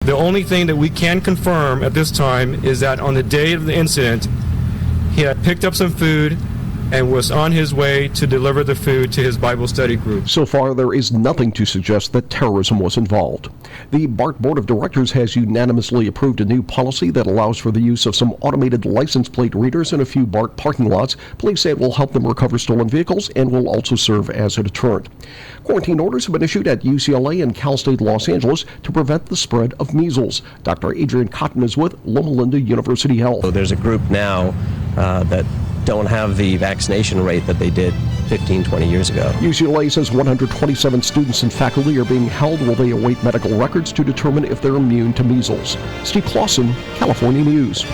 The only thing that we can confirm at this time is that on the day of the incident, he had picked up some food and was on his way to deliver the food to his Bible study group. So far, there is nothing to suggest that terrorism was involved. The BART Board of Directors has unanimously approved a new policy that allows for the use of some automated license plate readers in a few BART parking lots. Police say it will help them recover stolen vehicles and will also serve as a deterrent. Quarantine orders have been issued at UCLA and Cal State Los Angeles to prevent the spread of measles. Dr. Adrian Cotton is with Loma Linda University Health. So there's a group now that don't have the vaccination rate that they did 15, 20 years ago. UCLA says 127 students and faculty are being held while they await medical records to determine if they're immune to measles. Steve Clausen, California News.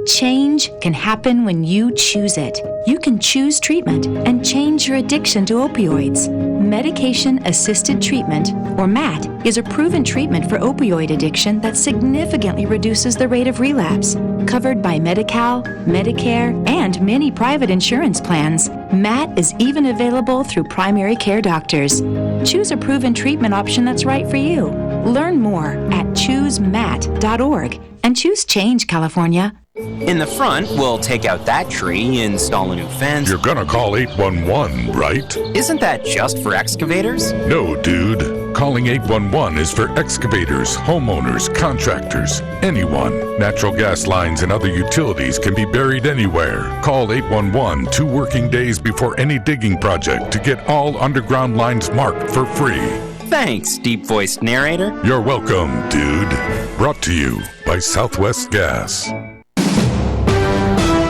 Change can happen when you choose it. You can choose treatment and change your addiction to opioids. Medication-assisted treatment, or MAT, is a proven treatment for opioid addiction that significantly reduces the rate of relapse. Covered by Medi-Cal, Medicare, and many private insurance plans, MAT is even available through primary care doctors. Choose a proven treatment option that's right for you. Learn more at choosemat.org and choose Change, California. In the front, we'll take out that tree, install a new fence. You're gonna call 811, right? Isn't that just for excavators? No, dude. Calling 811 is for excavators, homeowners, contractors, anyone. Natural gas lines and other utilities can be buried anywhere. Call 811 2 working days before any digging project to get all underground lines marked for free. Thanks, deep-voiced narrator. You're welcome, dude. Brought to you by Southwest Gas.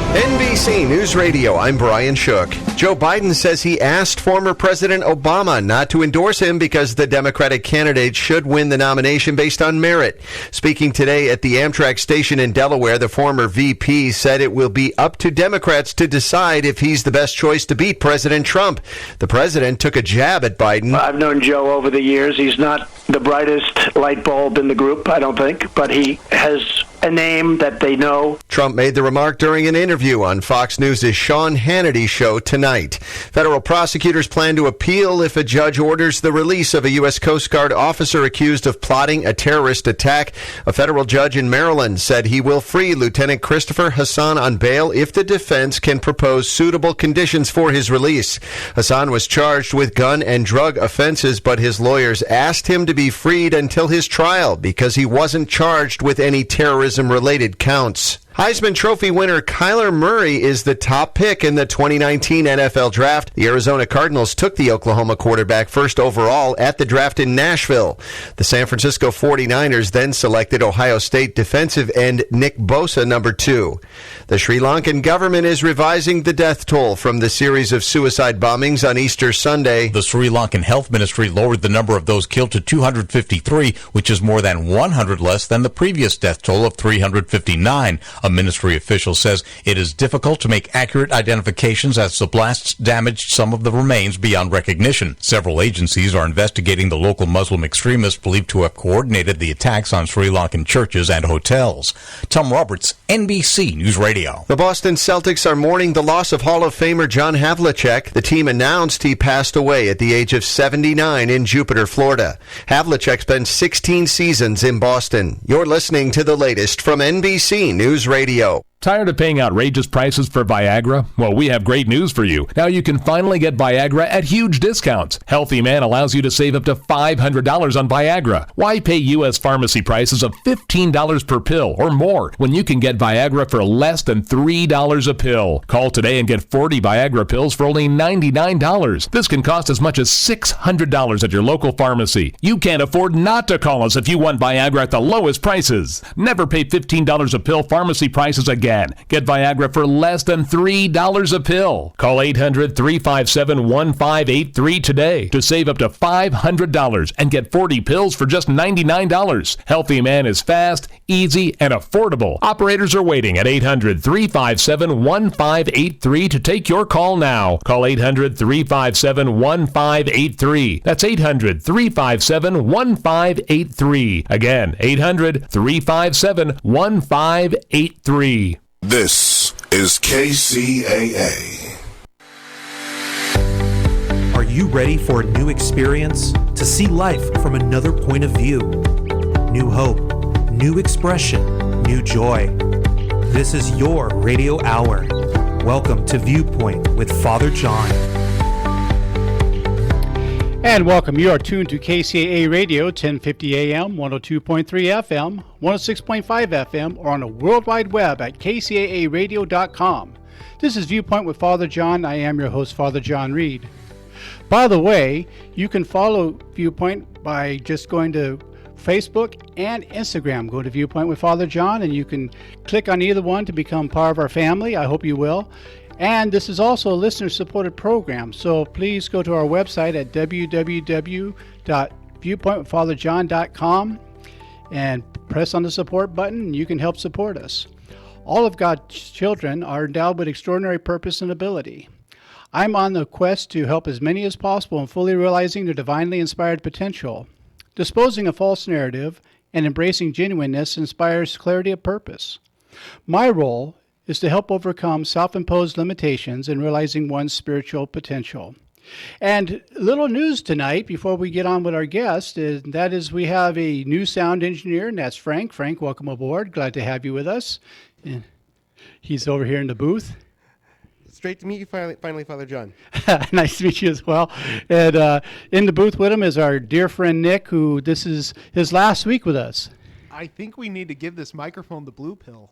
NBC News Radio, I'm Brian Shook. Joe Biden says he asked former President Obama not to endorse him because the Democratic candidate should win the nomination based on merit. Speaking today at the Amtrak station in Delaware, the former VP said it will be up to Democrats to decide if he's the best choice to beat President Trump. The president took a jab at Biden. I've known Joe over the years. He's not the brightest light bulb in the group, I don't think, but he has a name that they know. Trump made the remark during an interview on Fox News' Sean Hannity show tonight. Federal prosecutors plan to appeal if a judge orders the release of a U.S. Coast Guard officer accused of plotting a terrorist attack. A federal judge in Maryland said he will free Lieutenant Christopher Hassan on bail if the defense can propose suitable conditions for his release. Hassan was charged with gun and drug offenses, but his lawyers asked him to be freed until his trial because he wasn't charged with any terrorism-related counts. Heisman Trophy winner Kyler Murray is the top pick in the 2019 NFL Draft. The Arizona Cardinals took the Oklahoma quarterback first overall at the draft in Nashville. The San Francisco 49ers then selected Ohio State defensive end Nick Bosa, number 2. The Sri Lankan government is revising the death toll from the series of suicide bombings on Easter Sunday. The Sri Lankan Health Ministry lowered the number of those killed to 253, which is more than 100 less than the previous death toll of 359. A ministry official says it is difficult to make accurate identifications as the blasts damaged some of the remains beyond recognition. Several agencies are investigating the local Muslim extremists believed to have coordinated the attacks on Sri Lankan churches and hotels. Tom Roberts, NBC News Radio. The Boston Celtics are mourning the loss of Hall of Famer John Havlicek. The team announced he passed away at the age of 79 in Jupiter, Florida. Havlicek spent 16 seasons in Boston. You're listening to the latest from NBC News Radio. Tired of paying outrageous prices for Viagra? Well, we have great news for you. Now you can finally get Viagra at huge discounts. Healthy Man allows you to save up to $500 on Viagra. Why pay U.S. pharmacy prices of $15 per pill or more when you can get Viagra for less than $3 a pill? Call today and get 40 Viagra pills for only $99. This can cost as much as $600 at your local pharmacy. You can't afford not to call us if you want Viagra at the lowest prices. Never pay $15 a pill pharmacy prices again. Get Viagra for less than $3 a pill. Call 800-357-1583 today to save up to $500 and get 40 pills for just $99. Healthy Man is fast, easy, and affordable. Operators are waiting at 800-357-1583 to take your call now. Call 800-357-1583. That's 800-357-1583. Again, 800-357-1583. This is KCAA. Are you ready for a new experience? To see life from another point of view? new hope, new expression, new joy. This is your radio hour. Welcome to Viewpoint with Father John. And welcome. You are tuned to KCAA Radio, 1050 AM, 102.3 FM, 106.5 FM, or on the World Wide Web at kcaaradio.com. This is Viewpoint with Father John. I am your host, Father John Reed. By the way, you can follow Viewpoint by just going to Facebook and Instagram. Go to Viewpoint with Father John, and you can click on either one to become part of our family. I hope you will. And this is also a listener-supported program, so please go to our website at www.viewpointwithfatherjohn.com and press on the support button, and you can help support us. All of God's children are endowed with extraordinary purpose and ability. I'm on the quest to help as many as possible in fully realizing their divinely inspired potential. Disposing of false narrative and embracing genuineness inspires clarity of purpose. My role is to help overcome self-imposed limitations in realizing one's spiritual potential. And little news tonight before we get on with our guest, that is we have a new sound engineer, and that's Frank. Frank, welcome aboard. Glad to have you with us. And he's over here in the booth. It's great to meet you finally, Father John. Nice to meet you as well. And in the booth with him is our dear friend Nick, who this is his last week with us. I think we need to give this microphone the blue pill.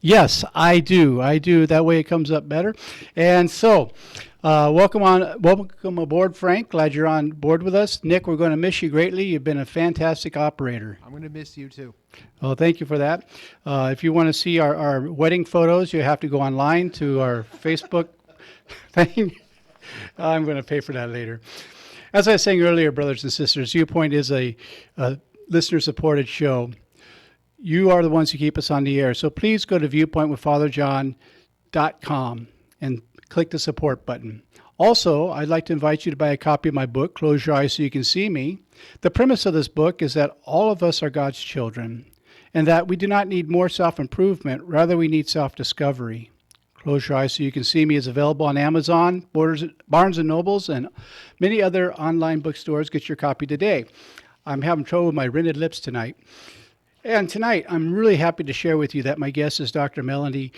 Yes, I do. That way it comes up better. And so, welcome aboard, Frank. Glad you're on board with us. Nick, we're going to miss you greatly. You've been a fantastic operator. I'm going to miss you too. Oh, thank you for that. If you want to see our wedding photos, you have to go online to our Facebook thing. I'm going to pay for that later. As I was saying earlier, brothers and sisters, Viewpoint is a listener-supported show. You are the ones who keep us on the air. So please go to viewpointwithfatherjohn.com and click the support button. Also, I'd like to invite you to buy a copy of my book, Close Your Eyes So You Can See Me. The premise of this book is that all of us are God's children, and that we do not need more self-improvement, rather we need self-discovery. Close Your Eyes So You Can See Me is available on Amazon, Barnes & Nobles, and many other online bookstores. Get your copy today. I'm having trouble with my rented lips tonight. And tonight, I'm really happy to share with you that my guest is Dr. Melanie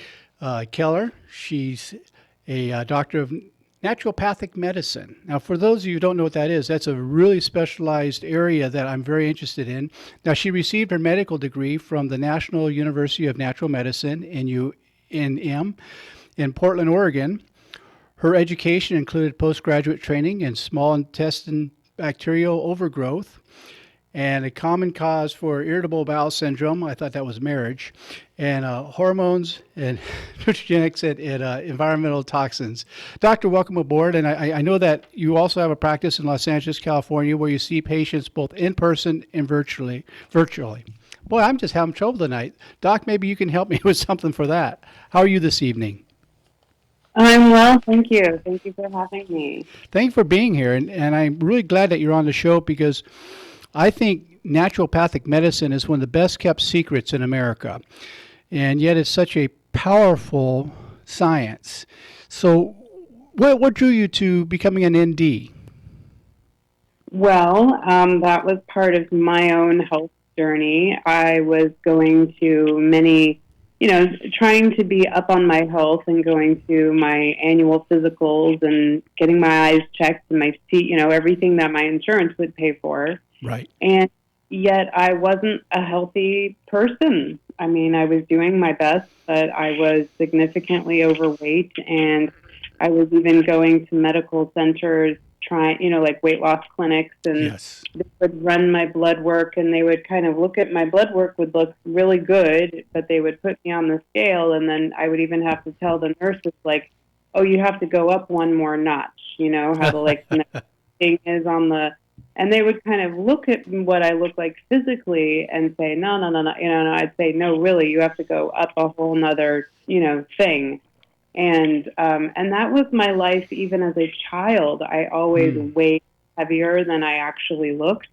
Keller. She's a doctor of naturopathic medicine. Now, for those of you who don't know what that is, that's a really specialized area that I'm very interested in. Now, she received her medical degree from the National University of Natural Medicine, NUNM, in Portland, Oregon. Her education included postgraduate training in small intestine bacterial overgrowth, and a common cause for irritable bowel syndrome, I thought that was marriage, and hormones and nutrigenics and environmental toxins. Doctor, welcome aboard. And I know that you also have a practice in Los Angeles, California, where you see patients both in person and virtually. Boy, I'm just having trouble tonight. Doc, maybe you can help me with something for that. How are you this evening? I'm well, thank you. Thank you for having me. Thank you for being here. And I'm really glad that you're on the show, because I think naturopathic medicine is one of the best kept secrets in America, and yet it's such a powerful science. So what drew you to becoming an ND? Well, that was part of my own health journey. I was going to many, trying to be up on my health and going to my annual physicals and getting my eyes checked and my teeth, everything that my insurance would pay for. Right. And yet I wasn't a healthy person. I mean, I was doing my best, but I was significantly overweight, and I was even going to medical centers trying, like weight loss clinics, and yes, they would run my blood work, and they would kind of look at my blood work would look really good, but they would put me on the scale, and then I would even have to tell the nurses, like, oh, you have to go up one more notch, how the thing is on the. And they would kind of look at what I look like physically and say, no. And I'd say, no, really, you have to go up a whole nother, thing. And that was my life even as a child. I always weighed heavier than I actually looked.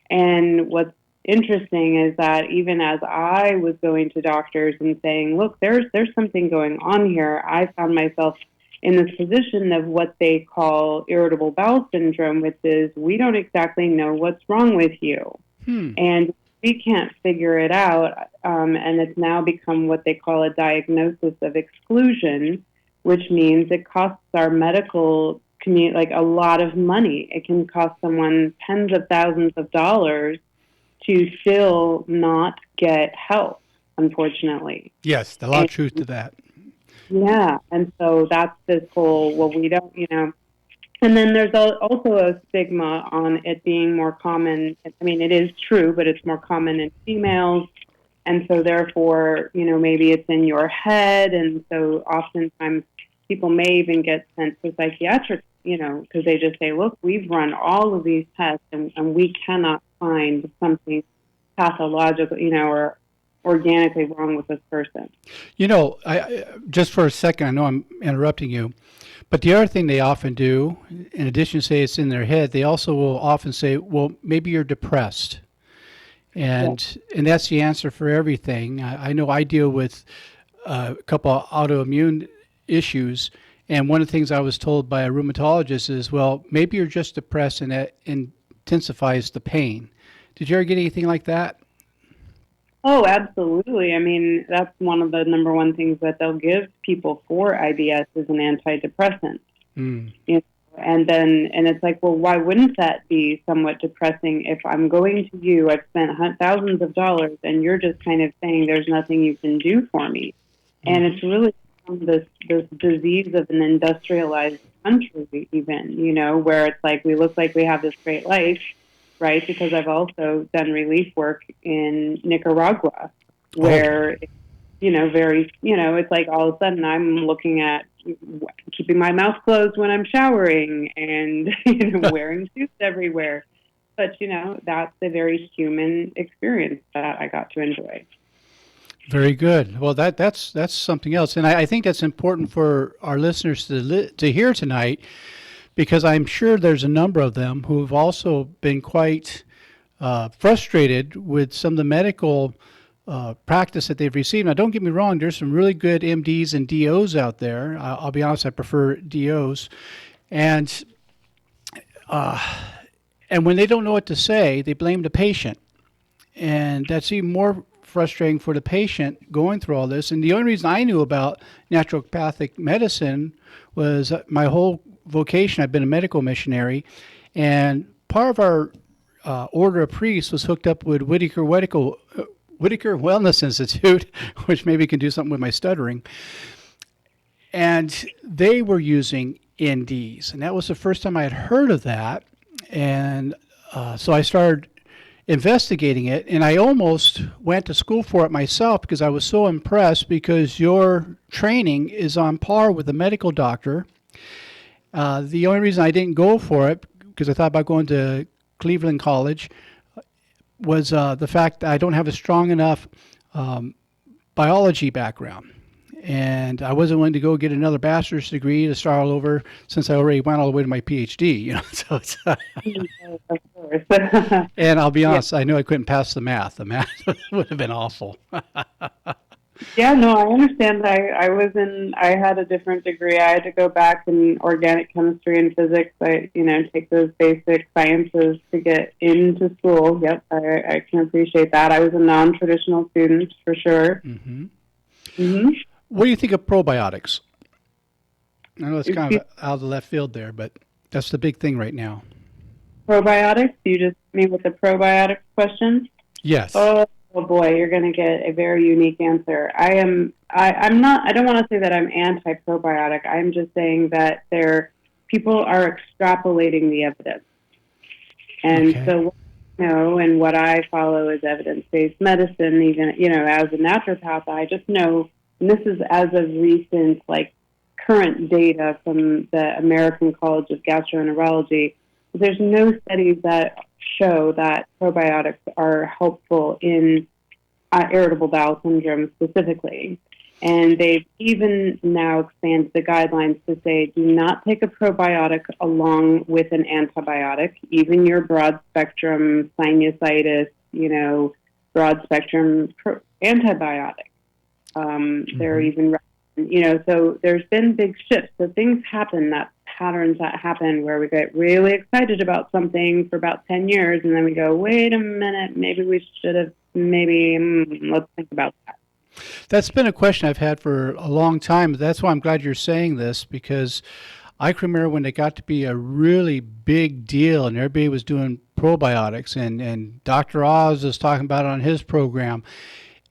And what's interesting is that even as I was going to doctors and saying, look, there's something going on here, I found myself in this position of what they call irritable bowel syndrome, which is we don't exactly know what's wrong with you. And we can't figure it out, and it's now become what they call a diagnosis of exclusion, which means it costs our medical community like a lot of money. It can cost someone tens of thousands of dollars to still not get help, unfortunately. Yes, a lot of truth to that. Yeah, and so that's this whole, well, we don't, and then there's also a stigma on it being more common. I mean, it is true, but it's more common in females. And so therefore, maybe it's in your head. And so oftentimes people may even get sent to psychiatric, because they just say, look, we've run all of these tests and we cannot find something pathological, or organically wrong with this person. I just for a second, I know I'm interrupting you, but the other thing they often do, in addition to say it's in their head, they also will often say, well, maybe you're depressed. And that's the answer for everything. I know I deal with a couple of autoimmune issues, and one of the things I was told by a rheumatologist is, well, maybe you're just depressed and that intensifies the pain. Did you ever get anything like that? Oh, absolutely. I mean, that's one of the number one things that they'll give people for IBS is an antidepressant. Mm. And it's like, well, why wouldn't that be somewhat depressing if I'm going to you, I've spent thousands of dollars, and you're just kind of saying there's nothing you can do for me. Mm-hmm. And it's really this disease of an industrialized country even, where it's like we look like we have this great life, right? Because I've also done relief work in Nicaragua where, it's like all of a sudden I'm looking at keeping my mouth closed when I'm showering and, wearing suits everywhere. But, that's a very human experience that I got to enjoy. Very good. Well, that's something else. And I think that's important for our listeners to hear tonight, because I'm sure there's a number of them who have also been quite frustrated with some of the medical practice that they've received. Now, don't get me wrong, there's some really good MDs and DOs out there. I'll be honest, I prefer DOs. And when they don't know what to say, they blame the patient. And that's even more frustrating for the patient going through all this. And the only reason I knew about naturopathic medicine was my whole vocation. I've been a medical missionary, and part of our order of priests was hooked up with Whitaker Wellness Institute, which maybe can do something with my stuttering. And they were using NDs, and that was the first time I had heard of that. And so I started investigating it, and I almost went to school for it myself because I was so impressed, because your training is on par with a medical doctor. The only reason I didn't go for it, because I thought about going to Cleveland College, was the fact that I don't have a strong enough biology background. And I wasn't willing to go get another bachelor's degree to start all over, since I already went all the way to my PhD. So it's, of course. And I'll be honest, I knew I couldn't pass the math. The math would have been awful. Yeah, no, I understand. I had a different degree. I had to go back in organic chemistry and physics. Take those basic sciences to get into school. Yep, I can appreciate that. I was a non-traditional student for sure. Mm-hmm. Mm-hmm. What do you think of probiotics? I know it's kind of out of the left field there, but that's the big thing right now. Probiotics? You just mean with the probiotics question? Yes. Oh boy, you're going to get a very unique answer. I don't want to say that I'm anti-probiotic. I'm just saying that people are extrapolating the evidence. And so what I know and what I follow is evidence-based medicine. Even, as a naturopath, I just know, and this is as of recent, current data from the American College of Gastroenterology, there's no studies that show that probiotics are helpful in irritable bowel syndrome specifically. And they've even now expanded the guidelines to say do not take a probiotic along with an antibiotic, even your broad-spectrum sinusitis, broad spectrum antibiotic. They're even, so there's been big shifts. So things happen that patterns that happen where we get really excited about something for about 10 years, and then we go, wait a minute, maybe we should have, let's think about that. That's been a question I've had for a long time. That's why I'm glad you're saying this, because I can remember when it got to be a really big deal and everybody was doing probiotics, and Dr. Oz was talking about it on his program.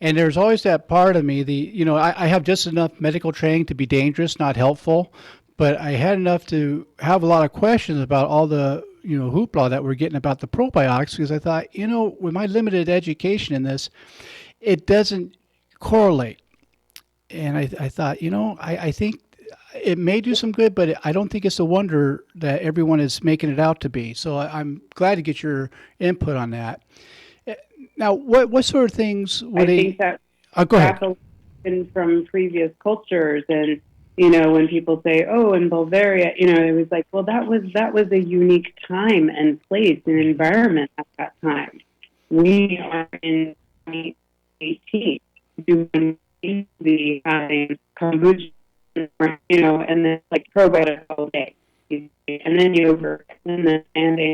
And there's always that part of me, I have just enough medical training to be dangerous, not helpful, but I had enough to have a lot of questions about all the, hoopla that we're getting about the probiotics, because I thought, with my limited education in this, it doesn't correlate. And I thought, I think it may do some good, but I don't think it's a wonder that everyone is making it out to be. So I'm glad to get your input on that. Now, what sort of things would I think that go ahead. From previous cultures, and when people say, "Oh, in Bulgaria," it was like, well, that was a unique time and place and environment at that time. We are in 2018 doing the kombucha, and then like probiotics all day, and then yogurt, and then and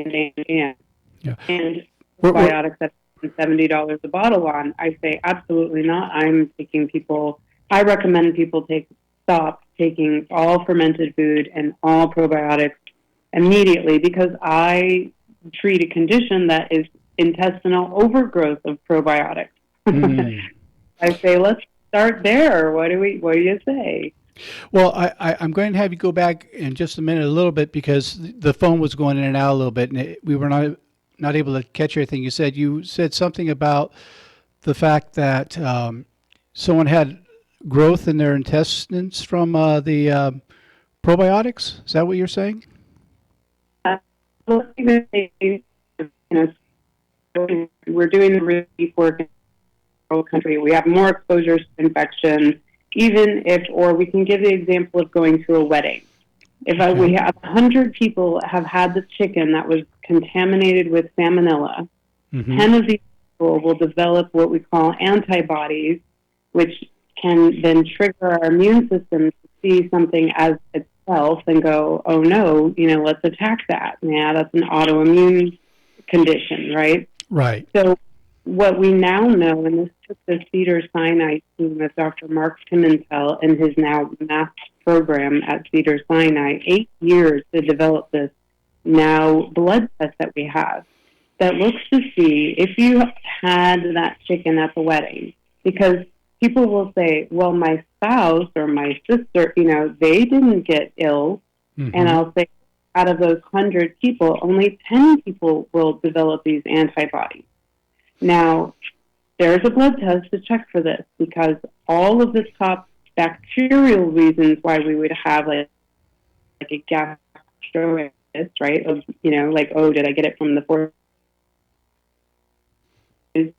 probiotics that $70 a bottle on. I say absolutely not. I recommend people stop taking all fermented food and all probiotics immediately, because I treat a condition that is intestinal overgrowth of probiotics. I say, let's start there. What do you say? Well, I'm going to have you go back in just a minute a little bit, because the phone was going in and out a little bit, and we were not able to catch everything you said. You said something about the fact that someone had growth in their intestines from the probiotics. Is that what you're saying? We're doing the relief work in the whole country. We have more exposures to infections, or we can give the example of going to a wedding. If we have 100 people have had the chicken that was contaminated with salmonella, 10 of these people will develop what we call antibodies, which can then trigger our immune system to see something as itself and go, oh no, let's attack that. Yeah, that's an autoimmune condition, right? Right. So what we now know, and this took the Cedars-Sinai team of Dr. Mark Pimentel and his now MAPS program at Cedars-Sinai, 8 years to develop this now blood test that we have that looks to see if you had that chicken at the wedding. Because people will say, well, my spouse or my sister, they didn't get ill. And I'll say, out of those 100 people, only 10 people will develop these antibodies. Now, there's a blood test to check for this, because all of the top bacterial reasons why we would have like a gastroenteritis, right? Of, like, oh, did I get it from the fourth? And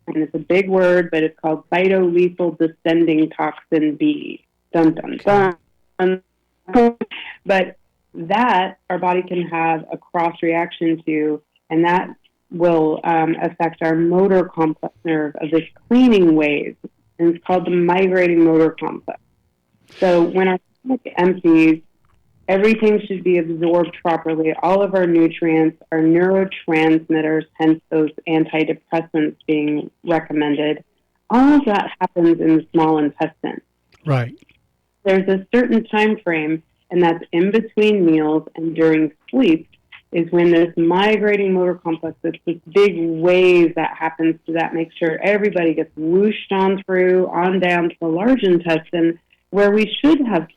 it's a big word, but it's called cytolethal descending toxin B. Dun, dun, dun. But that our body can have a cross reaction to, and that will affect our motor complex nerve of this cleaning wave, and it's called the migrating motor complex. So when our stomach empties, everything should be absorbed properly. All of our nutrients, our neurotransmitters, hence those antidepressants being recommended, all of that happens in the small intestine. Right. There's a certain time frame, and that's in between meals and during sleep, is when this migrating motor complex, it's this big wave that happens to that makes sure everybody gets whooshed on through, on down to the large intestine, where we should have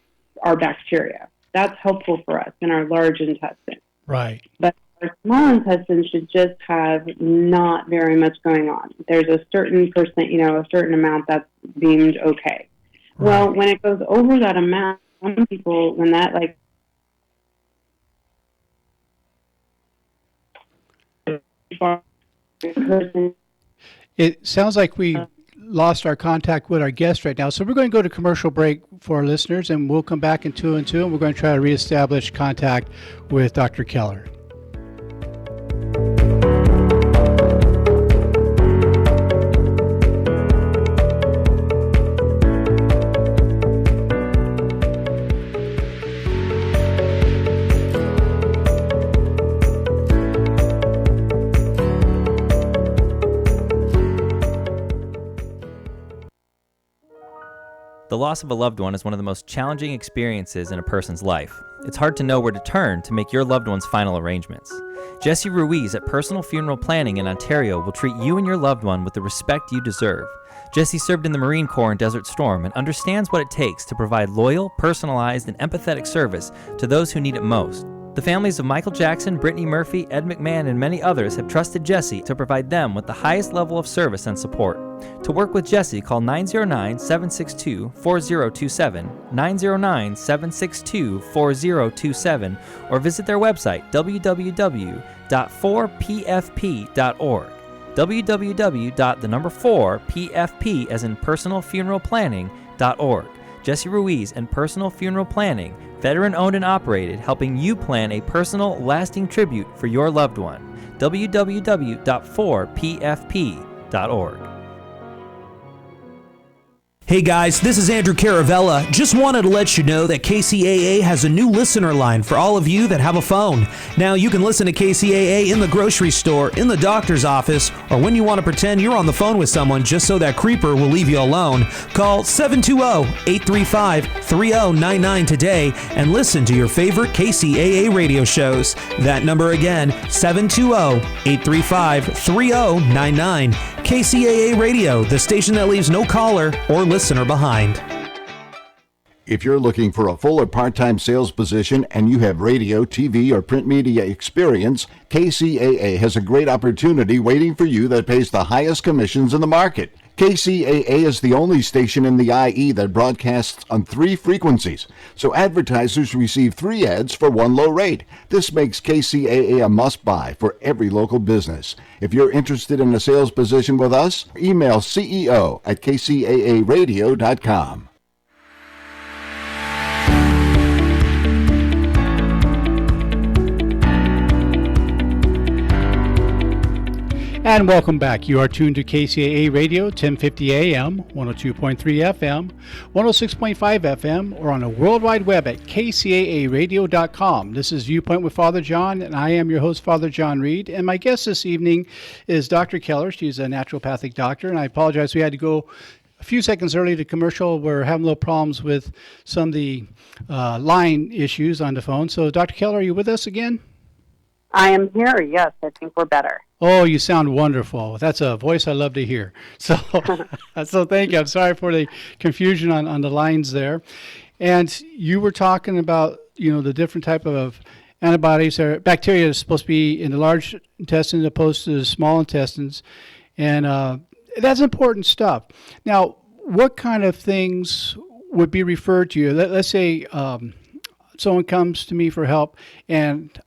our bacteria. That's helpful for us in our large intestine. Right. But our small intestine should just have not very much going on. There's a certain percent, a certain amount that's deemed okay. Right. Well, when it goes over that amount, some people, when that it sounds like we lost our contact with our guest right now. So we're going to go to commercial break for our listeners, and we'll come back in 2 and 2, and we're going to try to reestablish contact with Dr. Keller. The loss of a loved one is one of the most challenging experiences in a person's life. It's hard to know where to turn to make your loved one's final arrangements. Jesse Ruiz at Personal Funeral Planning in Ontario will treat you and your loved one with the respect you deserve. Jesse served in the Marine Corps in Desert Storm and understands what it takes to provide loyal, personalized, and empathetic service to those who need it most. The families of Michael Jackson, Brittany Murphy, Ed McMahon, and many others have trusted Jesse to provide them with the highest level of service and support. To work with Jesse, call 909-762-4027, 909-762-4027, or visit their website, www.4pfp.org. www.4pfp as in personalfuneralplanning.org. Jesse Ruiz and Personal Funeral Planning, veteran-owned and operated, helping you plan a personal, lasting tribute for your loved one. www.4pfp.org. Hey guys, this is Andrew Caravella. Just wanted to let you know that KCAA has a new listener line for all of you that have a phone. Now you can listen to KCAA in the grocery store, in the doctor's office, or when you want to pretend you're on the phone with someone just so that creeper will leave you alone. Call 720-835-3099 today and listen to your favorite KCAA radio shows. That number again, 720-835-3099. KCAA Radio, the station that leaves no caller or listener behind. If you're looking for a full or part-time sales position and you have radio, TV, or print media experience, KCAA has a great opportunity waiting for you that pays the highest commissions in the market. KCAA is the only station in the IE that broadcasts on 3 frequencies, so advertisers receive 3 ads for 1 low rate. This makes KCAA a must-buy for every local business. If you're interested in a sales position with us, email CEO@kcaaradio.com. And welcome back. You are tuned to KCAA Radio, 1050 AM, 102.3 FM, 106.5 FM, or on a World Wide Web at kcaaradio.com. This is Viewpoint with Father John, and I am your host, Father John Reed. And my guest this evening is Dr. Keller. She's a naturopathic doctor, and I apologize. We had to go a few seconds early to commercial. We're having little problems with some of the line issues on the phone. So, Dr. Keller, are you with us again? I am here, yes. I think we're better. Oh, you sound wonderful. That's a voice I love to hear. So thank you. I'm sorry for the confusion on the lines there. And you were talking about, the different type of antibodies or bacteria is supposed to be in the large intestine as opposed to the small intestines. And that's important stuff. Now, what kind of things would be referred to you? Let's say someone comes to me for help and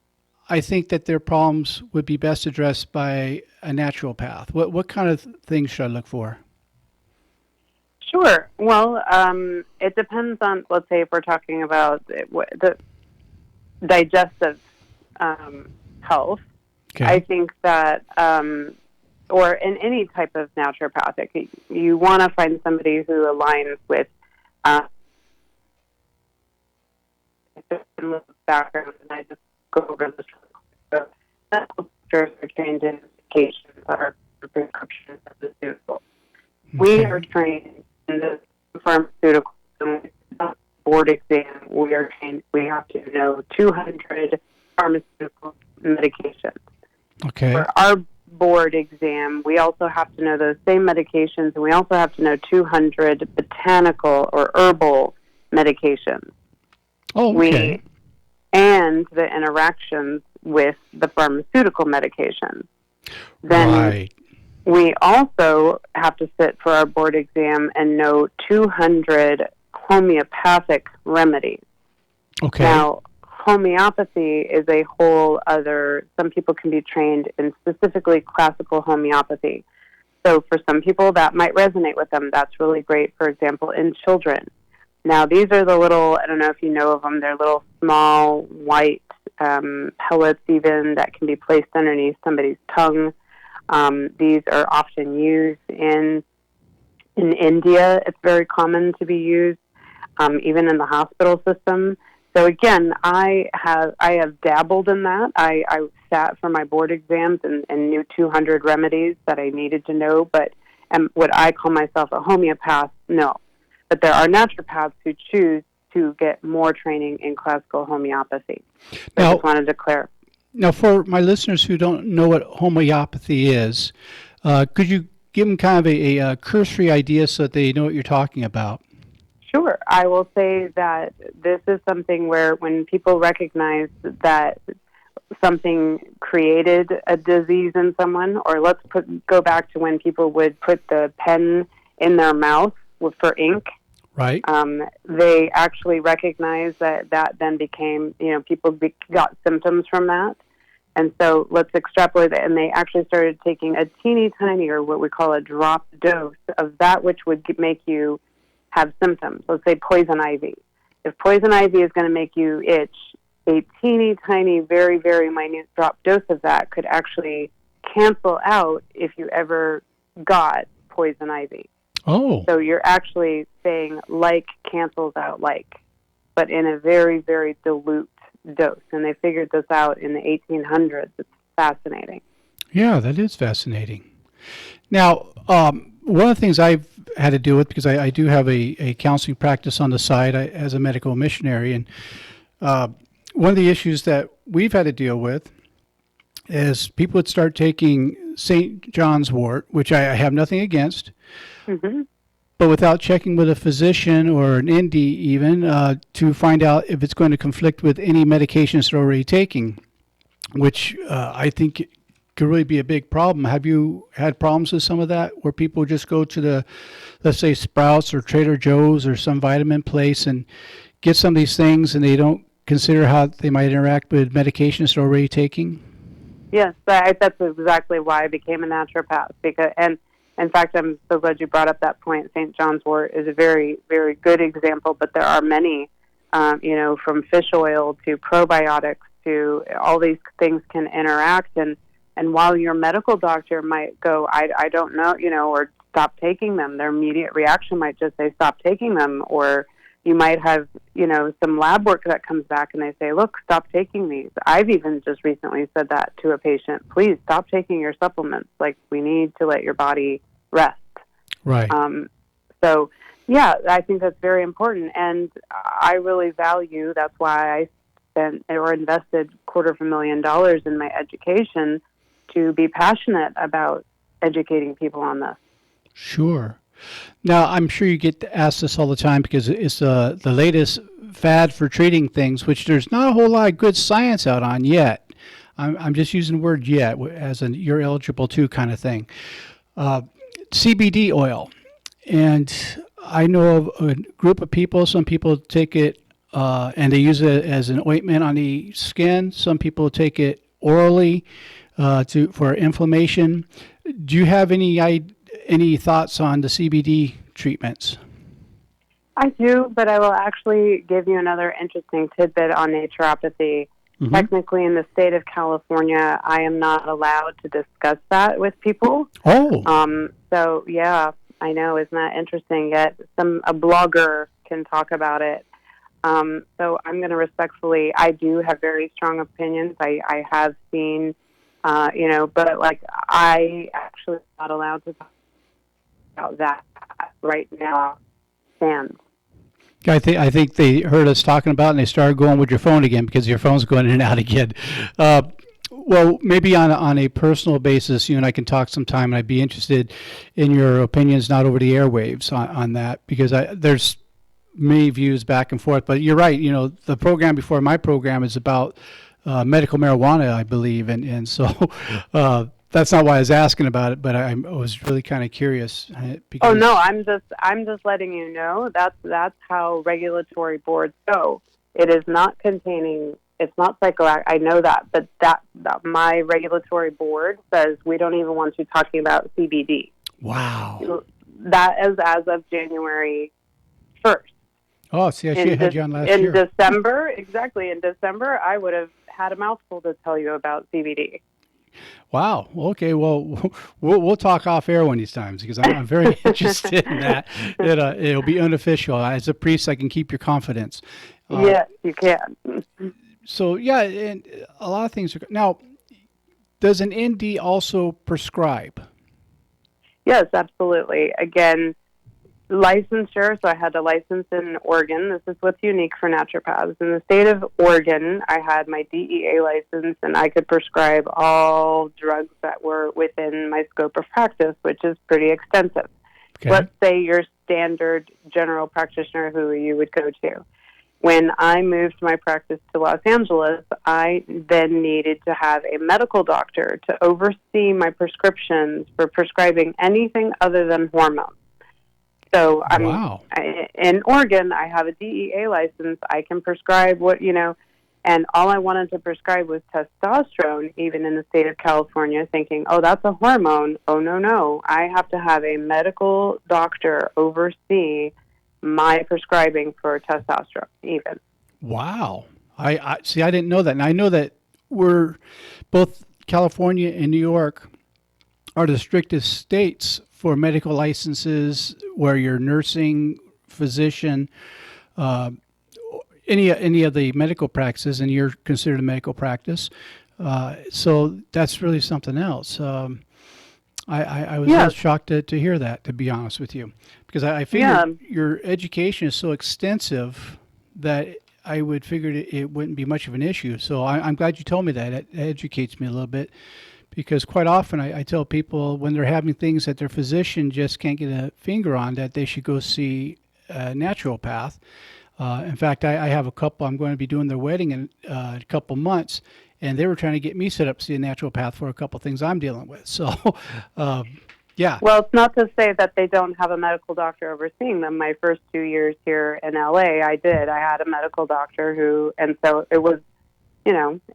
I think that their problems would be best addressed by a naturopath. What kind of things should I look for? Sure. Well, it depends on, let's say, if we're talking about the digestive health. Okay. I think that, or in any type of naturopathic, you want to find somebody who aligns with background, and I just go over this. So medical doctors are trained in medications that are prescriptions of the pharmaceutical. Okay. We are trained in the pharmaceutical board exam. We are trained. We have to know 200 pharmaceutical medications. Okay. For our board exam, we also have to know those same medications, and we also have to know 200 botanical or herbal medications. Oh, okay. And the interactions with the pharmaceutical medications. Then right. We also have to sit for our board exam and know 200 homeopathic remedies. Okay. Now, homeopathy is a whole other, some people can be trained in specifically classical homeopathy. So for some people that might resonate with them. That's really great, for example, in children. Now, these are the little, I don't know if you know of them, they're little small white pellets even that can be placed underneath somebody's tongue. These are often used in India. It's very common to be used, even in the hospital system. So again, I have dabbled in that. I sat for my board exams and knew 200 remedies that I needed to know, but what I call myself a homeopath, no. But there are naturopaths who choose to get more training in classical homeopathy. I just wanted to clarify. Now, for my listeners who don't know what homeopathy is, could you give them kind of a cursory idea so that they know what you're talking about? Sure. I will say that this is something where when people recognize that something created a disease in someone, or let's go back to when people would put the pen in their mouth for ink. Right. They actually recognized that then became, people got symptoms from that. And so let's extrapolate that. And they actually started taking a teeny tiny, or what we call a drop dose of that which would make you have symptoms. Let's say poison ivy. If poison ivy is going to make you itch, a teeny tiny, very, very minute drop dose of that could actually cancel out if you ever got poison ivy. Oh. So you're actually saying like cancels out like, but in a very, very dilute dose. And they figured this out in the 1800s. It's fascinating. Yeah, that is fascinating. Now, one of the things I've had to deal with, because I do have a counseling practice on the side as a medical missionary, and one of the issues that we've had to deal with is people would start taking St. John's wort, which I have nothing against, but without checking with a physician or an ND even to find out if it's going to conflict with any medications they're already taking, which I think could really be a big problem. Have you had problems with some of that, where people just go to the, let's say, Sprouts or Trader Joe's or some vitamin place and get some of these things, and they don't consider how they might interact with medications they're already taking? Yes, that's exactly why I became a naturopath. And in fact, I'm so glad you brought up that point. St. John's wort is a very, very good example, but there are many, from fish oil to probiotics to all these things can interact. And while your medical doctor might go, I don't know, or stop taking them, their immediate reaction might just say, stop taking them. Or you might have, some lab work that comes back and they say, look, stop taking these. I've even just recently said that to a patient, please stop taking your supplements. Like, we need to let your body rest. Right. So, yeah, I think that's very important. And I really value, that's why I spent or invested $250,000 in my education, to be passionate about educating people on this. Sure. Now, I'm sure you get asked this all the time because it's the latest fad for treating things, which there's not a whole lot of good science out on yet. I'm just using the word yet as a you're eligible to kind of thing. CBD oil. And I know of a group of people, some people take it and they use it as an ointment on the skin. Some people take it orally for inflammation. Do you have any thoughts on the CBD treatments? I do, but I will actually give you another interesting tidbit on naturopathy. Mm-hmm. Technically, in the state of California, I am not allowed to discuss that with people. Oh. So, yeah, I know. Isn't that interesting? Yet a blogger can talk about it. So I'm going to respectfully, I do have very strong opinions. I have seen, but like I actually am not allowed to talk about that right now. Stands. I think they heard us talking about it and they started going with your phone again because your phone's going in and out again. Well, maybe on a personal basis, you and I can talk sometime, and I'd be interested in your opinions, not over the airwaves, on that, because there's many views back and forth. But you're right. The program before my program is about medical marijuana, I believe, and so that's not why I was asking about it. But I was really kind of curious. Oh no, I'm just letting you know that's how regulatory boards go. It is not containing. It's not psychoactive. I know that, but that my regulatory board says we don't even want you talking about CBD. Wow. That is as of January 1st. Oh, see, I should have had you on last year. In December, exactly. In December, I would have had a mouthful to tell you about CBD. Wow. Okay. Well, we'll talk off air one of these times because I'm very interested in that. It'll be unofficial. As a priest, I can keep your confidence. Yes, you can. So yeah, and a lot of things are now. Does an ND also prescribe? Yes, absolutely. Again, licensure, so I had a license in Oregon. This is what's unique for naturopaths. In the state of Oregon, I had my DEA license, and I could prescribe all drugs that were within my scope of practice, which is pretty extensive. Okay. Let's say your standard general practitioner who you would go to. When I moved my practice to Los Angeles, I then needed to have a medical doctor to oversee my prescriptions for prescribing anything other than hormones. So in Oregon, I have a DEA license. I can prescribe and all I wanted to prescribe was testosterone, even in the state of California, thinking, oh, that's a hormone. Oh, no. I have to have a medical doctor oversee my prescribing for testosterone, even. Wow. I see. I didn't know that. And I know that we're both California and New York are the strictest states for medical licenses, where you're nursing, physician, any of the medical practices, and you're considered a medical practice. So that's really something else. I was just shocked to hear that, to be honest with you, because I figured your education is so extensive that I would figure it wouldn't be much of an issue. So I'm glad you told me that. It educates me a little bit, because quite often I tell people when they're having things that their physician just can't get a finger on, that they should go see a naturopath. In fact, I have a couple, I'm going to be doing their wedding in a couple months, and they were trying to get me set up to see a naturopath for a couple of things I'm dealing with. So, yeah. Well, it's not to say that they don't have a medical doctor overseeing them. My first 2 years here in LA, I had a medical doctor and so it was,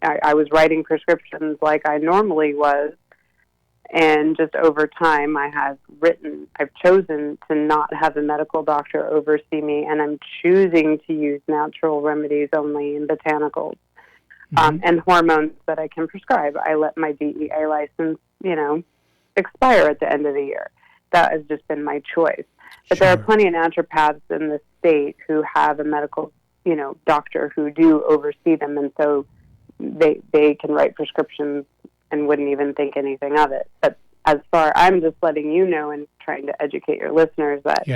I was writing prescriptions like I normally was. And just over time, I've chosen to not have a medical doctor oversee me, and I'm choosing to use natural remedies only and botanicals. And hormones that I can prescribe. I let my DEA license, expire at the end of the year. That has just been my choice. But there are plenty of naturopaths in the state who have a medical, doctor who do oversee them, and so they can write prescriptions and wouldn't even think anything of it. But I'm just letting you know and trying to educate your listeners that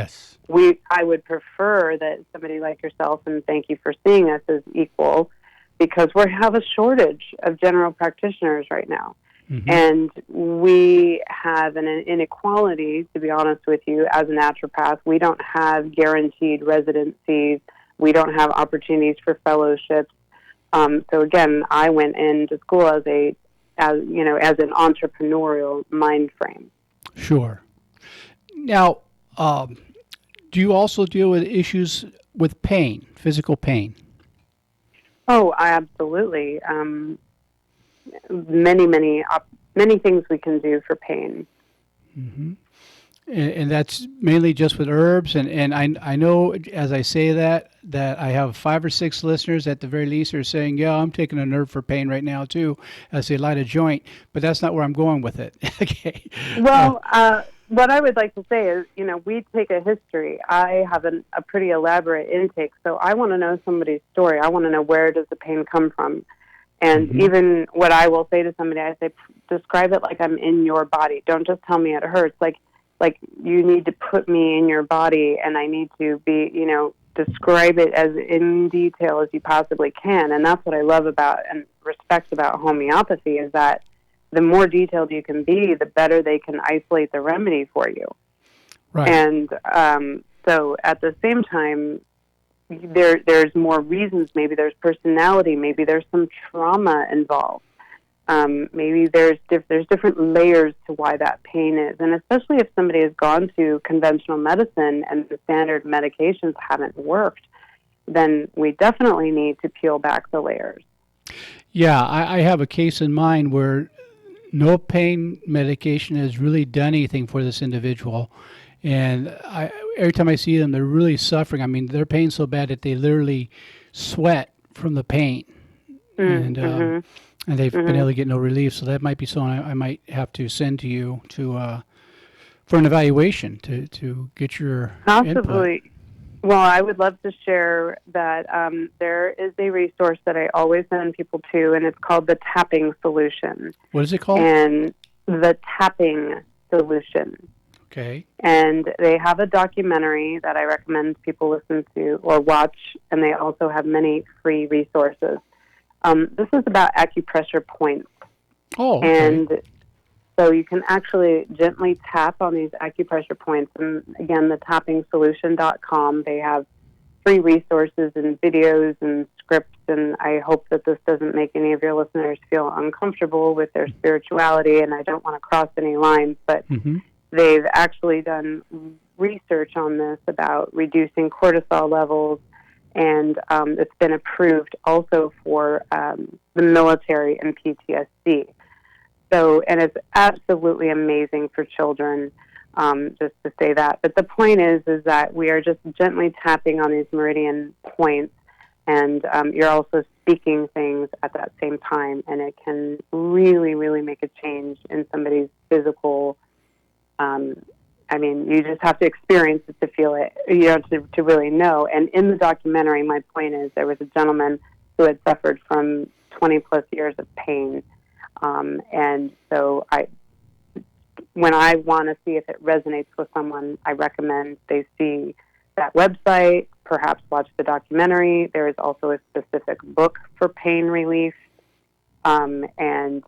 I would prefer that somebody like yourself, and thank you for seeing us as equal, because we have a shortage of general practitioners right now. Mm-hmm. And we have an inequality, to be honest with you, as a naturopath. We don't have guaranteed residencies. We don't have opportunities for fellowships. So again, I went into school as an entrepreneurial mind frame. Sure. Now, do you also deal with issues with pain, physical pain? Oh, absolutely. Many things we can do for pain. Mm-hmm. And that's mainly just with herbs. And I know, as I say that I have 5 or 6 listeners at the very least are saying, yeah, I'm taking an herb for pain right now too, as they light a joint. But that's not where I'm going with it. Okay. Well, what I would like to say is, we take a history. I have a pretty elaborate intake, so I want to know somebody's story. I want to know, where does the pain come from? And even what I will say to somebody, I say, describe it like I'm in your body. Don't just tell me it hurts. Like you need to put me in your body, and I need to be, describe it as in detail as you possibly can. And that's what I love about and respect about homeopathy, is that the more detailed you can be, the better they can isolate the remedy for you. Right. And so at the same time, there's more reasons. Maybe there's personality. Maybe there's some trauma involved. Maybe there's different layers to why that pain is. And especially if somebody has gone to conventional medicine and the standard medications haven't worked, then we definitely need to peel back the layers. Yeah, I have a case in mind where no pain medication has really done anything for this individual. And every time I see them, they're really suffering. I mean, their pain's so bad that they literally sweat from the pain. And they've been able to get no relief. So that might be someone I might have to send to you for an evaluation to get your possibly input. Well, I would love to share that there is a resource that I always send people to, and it's called the Tapping Solution. What is it called? And the Tapping Solution. Okay. And they have a documentary that I recommend people listen to or watch, and they also have many free resources. This is about acupressure points. Oh, okay. And so you can actually gently tap on these acupressure points. And again, the tappingsolution.com, they have free resources and videos and scripts. And I hope that this doesn't make any of your listeners feel uncomfortable with their spirituality. And I don't want to cross any lines, but they've actually done research on this about reducing cortisol levels. And it's been approved also for the military and PTSD. So, and it's absolutely amazing for children, just to say that. But the point is that we are just gently tapping on these meridian points, and you're also speaking things at that same time, and it can really, really make a change in somebody's physical. I mean, you just have to experience it to feel it, to really know. And in the documentary, my point is there was a gentleman who had suffered from 20 plus years of pain. And so when I want to see if it resonates with someone, I recommend they see that website, perhaps watch the documentary. There is also a specific book for pain relief. And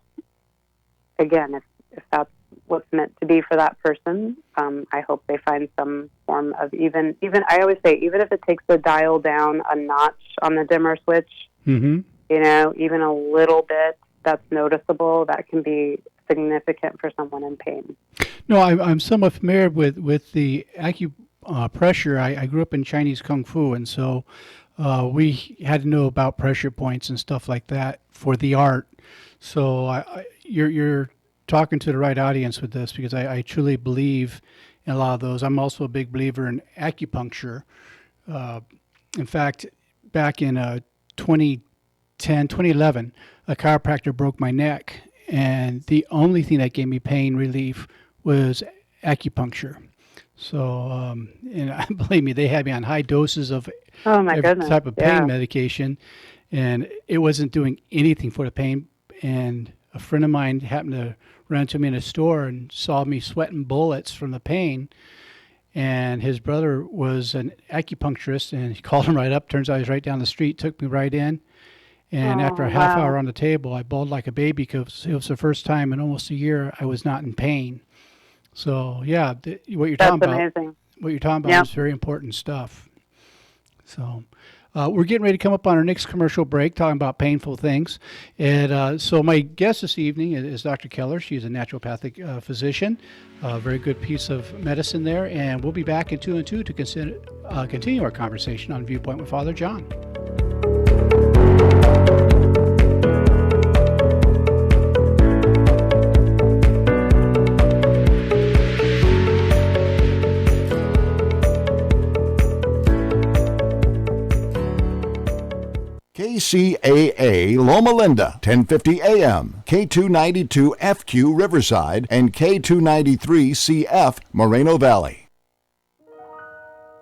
again, if that's what's meant to be for that person, I hope they find some form of even I always say, even if it takes the dial down a notch on the dimmer switch, even a little bit, that's noticeable, that can be significant for someone in pain. No, I'm somewhat familiar with the acupressure. I grew up in Chinese Kung Fu, and so we had to know about pressure points and stuff like that for the art. So you're talking to the right audience with this, because I truly believe in a lot of those. I'm also a big believer in acupuncture. In fact, back in 2011, a chiropractor broke my neck, and the only thing that gave me pain relief was acupuncture. So, and believe me, they had me on high doses of every type of pain medication, and it wasn't doing anything for the pain. And a friend of mine happened to run into me in a store and saw me sweating bullets from the pain. And his brother was an acupuncturist, and he called him right up. Turns out he was right down the street, took me right in. And after a half hour on the table, I bawled like a baby, because it was the first time in almost a year I was not in pain. So, yeah, what you're talking about is very important stuff. So, we're getting ready to come up on our next commercial break, talking about painful things. And so my guest this evening is Dr. Keller. She's a naturopathic physician, a very good piece of medicine there. And we'll be back in 2 and 2 to continue our conversation on Viewpoint with Father John. KCAA Loma Linda, 1050 AM, K292FQ Riverside, and K293CF Moreno Valley.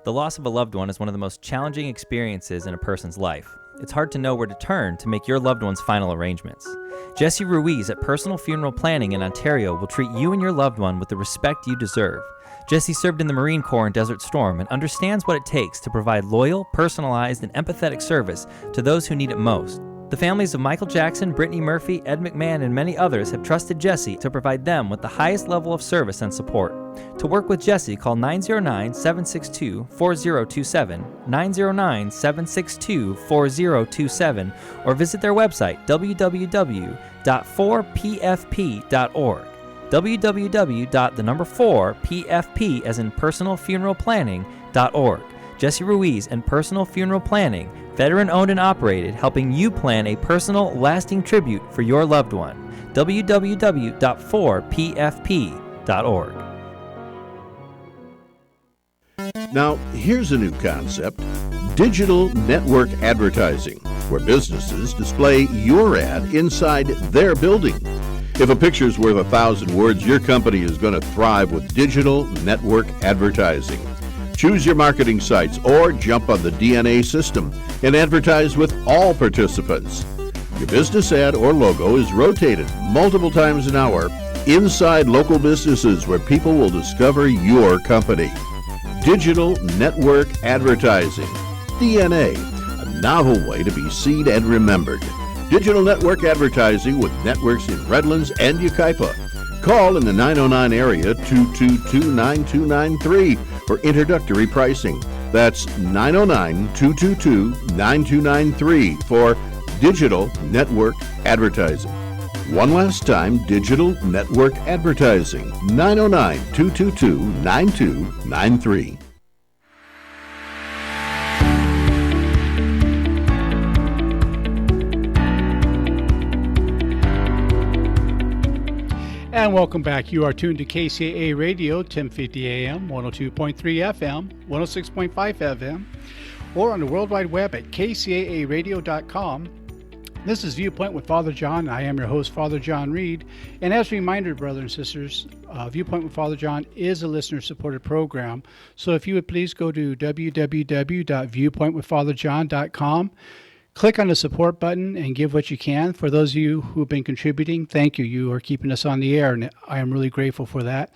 The loss of a loved one is one of the most challenging experiences in a person's life. It's hard to know where to turn to make your loved one's final arrangements. Jesse Ruiz at Personal Funeral Planning in Ontario will treat you and your loved one with the respect you deserve. Jesse served in the Marine Corps in Desert Storm and understands what it takes to provide loyal, personalized, and empathetic service to those who need it most. The families of Michael Jackson, Brittany Murphy, Ed McMahon, and many others have trusted Jesse to provide them with the highest level of service and support. To work with Jesse, call 909-762-4027, 909-762-4027, or visit their website, www.4pfp.org. www.4pfp as in personalfuneralplanning.org. Jesse Ruiz and Personal Funeral Planning, veteran owned and operated, helping you plan a personal, lasting tribute for your loved one. www.4pfp.org. Now, here's a new concept: digital network advertising, where businesses display your ad inside their building. If a picture's worth 1,000 words, your company is going to thrive with digital network advertising. Choose your marketing sites or jump on the DNA system and advertise with all participants. Your business ad or logo is rotated multiple times an hour inside local businesses where people will discover your company. Digital Network Advertising, DNA, a novel way to be seen and remembered. Digital Network Advertising with networks in Redlands and Yucaipa. Call in the 909 area 222-9293 for introductory pricing. That's 909-222-9293 for Digital Network Advertising. One last time, Digital Network Advertising, 909-222-9293. And welcome back. You are tuned to KCAA Radio, 1050 AM, 102.3 FM, 106.5 FM, or on the World Wide Web at kcaaradio.com. This is Viewpoint with Father John. I am your host, Father John Reed. And as a reminder, brothers and sisters, Viewpoint with Father John is a listener-supported program. So if you would please go to www.viewpointwithfatherjohn.com. Click on the support button and give what you can. For those of you who've been contributing, thank you. You are keeping us on the air, and I am really grateful for that.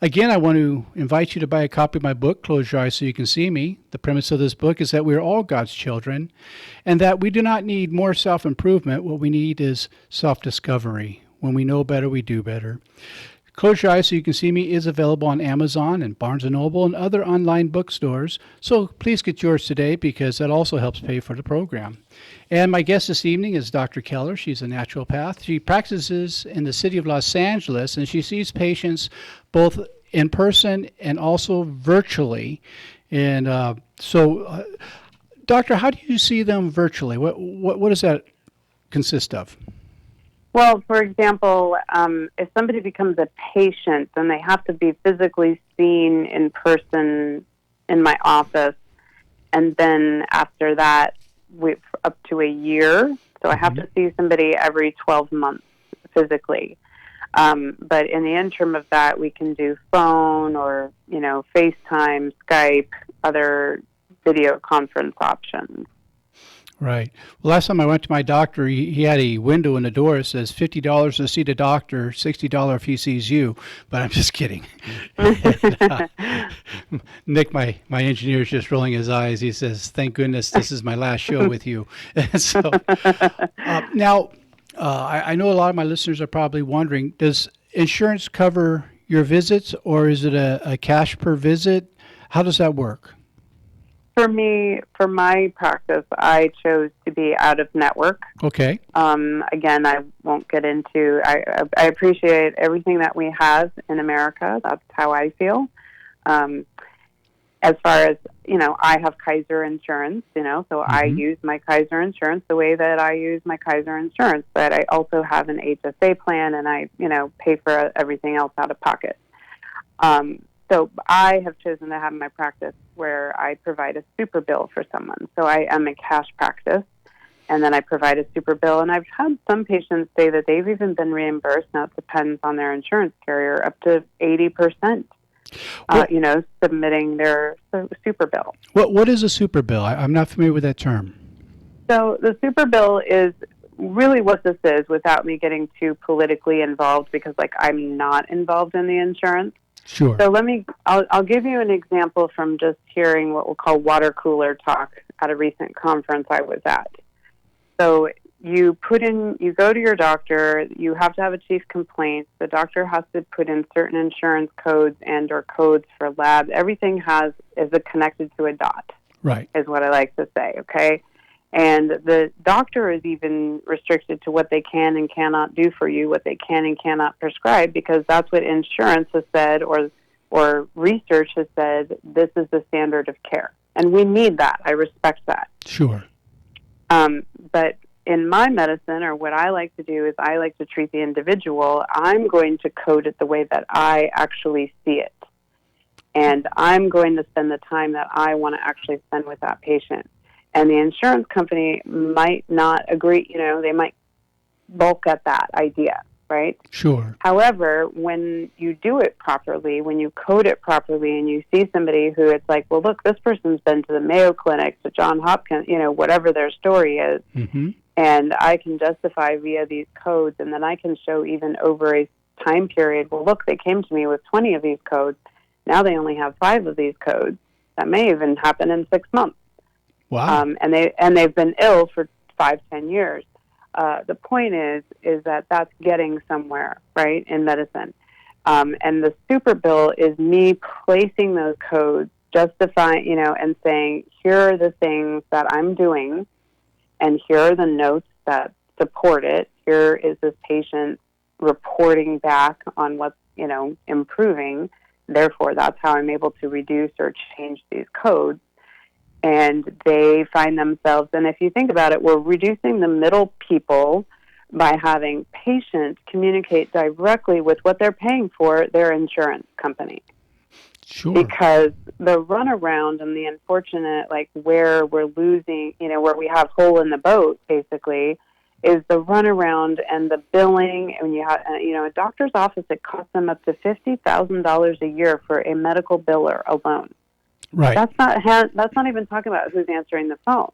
Again, I want to invite you to buy a copy of my book, Close Your Eyes So You Can See Me. The premise of this book is that we are all God's children, and that we do not need more self-improvement. What we need is self-discovery. When we know better, we do better. Close Your Eyes So You Can See Me is available on Amazon and Barnes & Noble and other online bookstores. So please get yours today because that also helps pay for the program. And my guest this evening is Dr. Keller. She's a naturopath. She practices in the city of Los Angeles, and she sees patients both in person and also virtually. And Doctor, how do you see them virtually? What does that consist of? Well, for example, if somebody becomes a patient, then they have to be physically seen in person in my office. And then after that, up to a year. So I have to see somebody every 12 months physically. But in the interim of that, we can do phone or, FaceTime, Skype, other video conference options. Right. Well, last time I went to my doctor, he had a window in the door that says $50 to see the doctor, $60 if he sees you. But I'm just kidding. Nick, my engineer, is just rolling his eyes. He says, "Thank goodness this is my last show with you." So now, I know a lot of my listeners are probably wondering, does insurance cover your visits, or is it a cash per visit? How does that work? For me, for my practice, I chose to be out of network. Okay. Again, I won't get into, I appreciate everything that we have in America. That's how I feel. As far as, I have Kaiser insurance, so I use my Kaiser insurance the way that I use my Kaiser insurance. But I also have an HSA plan, and I, pay for everything else out of pocket. So I have chosen to have my practice where I provide a super bill for someone. So I am a cash practice, and then I provide a super bill. And I've had some patients say that they've even been reimbursed, now it depends on their insurance carrier, up to 80%, submitting their super bill. What is a super bill? I'm not familiar with that term. So the super bill is really what this is, without me getting too politically involved, because I'm not involved in the insurance. Sure. So I'll give you an example from just hearing what we'll call water cooler talk at a recent conference I was at. So you go to your doctor, you have to have a chief complaint. The doctor has to put in certain insurance codes and or codes for labs. Everything is connected to a dot. Right. Is what I like to say, okay? And the doctor is even restricted to what they can and cannot do for you, what they can and cannot prescribe, because that's what insurance has said or research has said, this is the standard of care. And we need that. I respect that. Sure. But in my medicine, or what I like to do is I like to treat the individual. I'm going to code it the way that I actually see it. And I'm going to spend the time that I want to actually spend with that patient. And the insurance company might not agree, they might balk at that idea, right? Sure. However, when you do it properly, when you code it properly, and you see somebody who it's like, well, look, this person's been to the Mayo Clinic, to Johns Hopkins, whatever their story is, and I can justify via these codes, and then I can show even over a time period, well, look, they came to me with 20 of these codes. Now they only have 5 of these codes. That may even happen in 6 months. Wow. And they've been ill for 5-10 years. The point is that that's getting somewhere, right, in medicine. And the super bill is me placing those codes, justifying, and saying, here are the things that I'm doing, and here are the notes that support it. Here is this patient reporting back on what's, improving. Therefore, that's how I'm able to reduce or change these codes. And they find themselves, and if you think about it, we're reducing the middle people by having patients communicate directly with what they're paying for their insurance company. Sure. Because the runaround and the unfortunate, where we're losing, where we have hole in the boat, basically, is the runaround and the billing. And you have, a doctor's office, it costs them up to $50,000 a year for a medical biller alone. Right. That's not even talking about who's answering the phone.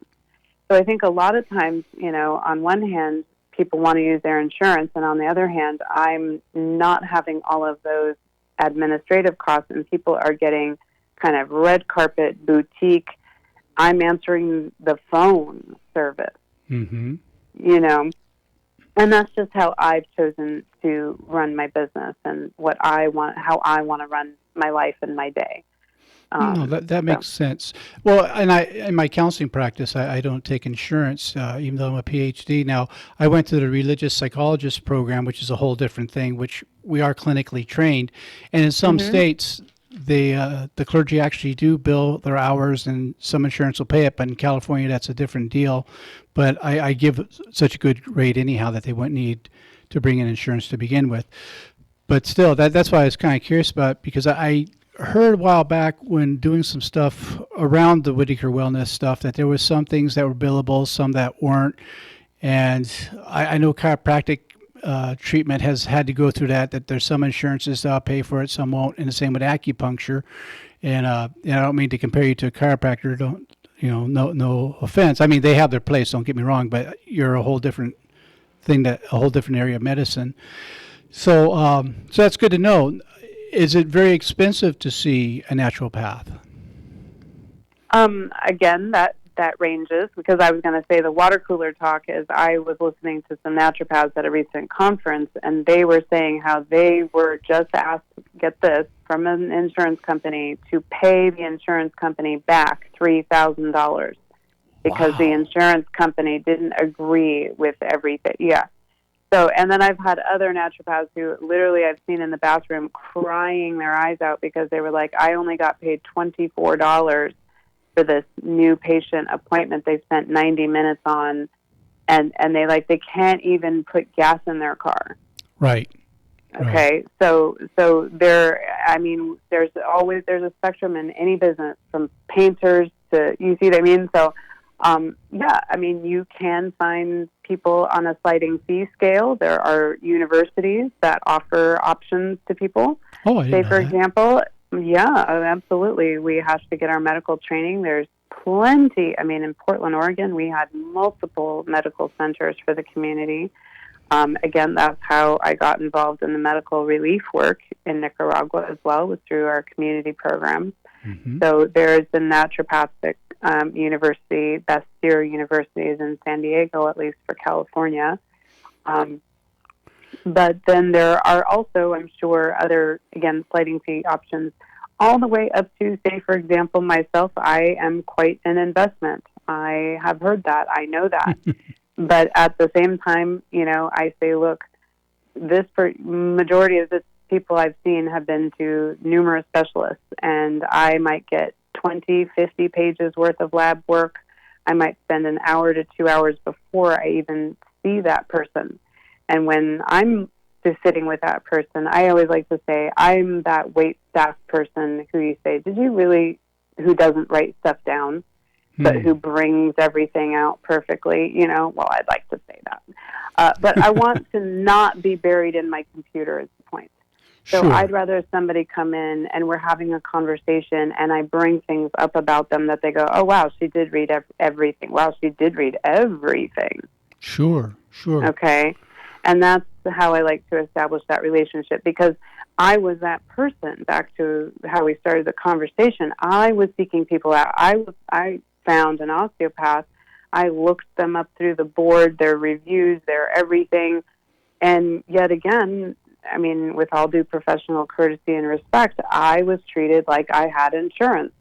So I think a lot of times, on one hand, people want to use their insurance, and on the other hand, I'm not having all of those administrative costs, and people are getting kind of red carpet boutique. I'm answering the phone service. Mm-hmm. And that's just how I've chosen to run my business and how I want to run my life and my day. No, that makes sense. Well, and in my counseling practice, I don't take insurance, even though I'm a PhD. Now, I went to the religious psychologist program, which is a whole different thing, which we are clinically trained. And in some states, the clergy actually do bill their hours, and some insurance will pay it. But in California, that's a different deal. But I give such a good rate anyhow that they wouldn't need to bring in insurance to begin with. But still, that's why I was kind of curious about, because I heard a while back when doing some stuff around the Whitaker Wellness stuff that there was some things that were billable, some that weren't. And I know chiropractic treatment has had to go through that there's some insurances that'll pay for it, some won't, and the same with acupuncture. And I don't mean to compare you to a chiropractor, no offense. I mean, they have their place, don't get me wrong, but you're a whole different thing, a whole different area of medicine. So that's good to know. Is it very expensive to see a naturopath? Again, that ranges, because I was going to say the water cooler talk is I was listening to some naturopaths at a recent conference, and they were saying how they were just asked, get this, from an insurance company to pay the insurance company back $3,000 because the insurance company didn't agree with everything. Yeah. So, and then I've had other naturopaths who literally I've seen in the bathroom crying their eyes out because they were like, I only got paid $24 for this new patient appointment they spent 90 minutes on, and they can't even put gas in their car. Right. Okay. So there's a spectrum in any business, from painters to, you see what I mean? So, you can find people on a sliding fee scale. There are universities that offer options to people. Oh, I didn't know for that. example, absolutely. We have to get our medical training. There's plenty. I mean, in Portland, Oregon, we had multiple medical centers for the community. Again, that's how I got involved in the medical relief work in Nicaragua as well, was through our community programs. Mm-hmm. So there's the naturopathic university, Bastyr University is in San Diego, at least for California. But then there are also, I'm sure, other, again, sliding fee options, all the way up to, say, for example, myself, I am quite an investment. I have heard that. I know that. But at the same time, I say, look, majority of the people I've seen have been to numerous specialists, and I might get 20, 50 pages worth of lab work. I might spend an hour to 2 hours before I even see that person. And when I'm just sitting with that person, I always like to say, I'm that wait staff person who you say, who doesn't write stuff down, but who brings everything out perfectly, well, I'd like to say that. But I want to not be buried in my computer is the point. So Sure. I'd rather somebody come in and we're having a conversation and I bring things up about them that they go, oh, wow, she did read everything. Wow, she did read everything. Sure. Okay. And that's how I like to establish that relationship, because I was that person. Back to how we started the conversation, I was seeking people out. I found an osteopath. I looked them up through the board, their reviews, their everything. And yet again, I mean, with all due professional courtesy and respect, I was treated like I had insurance.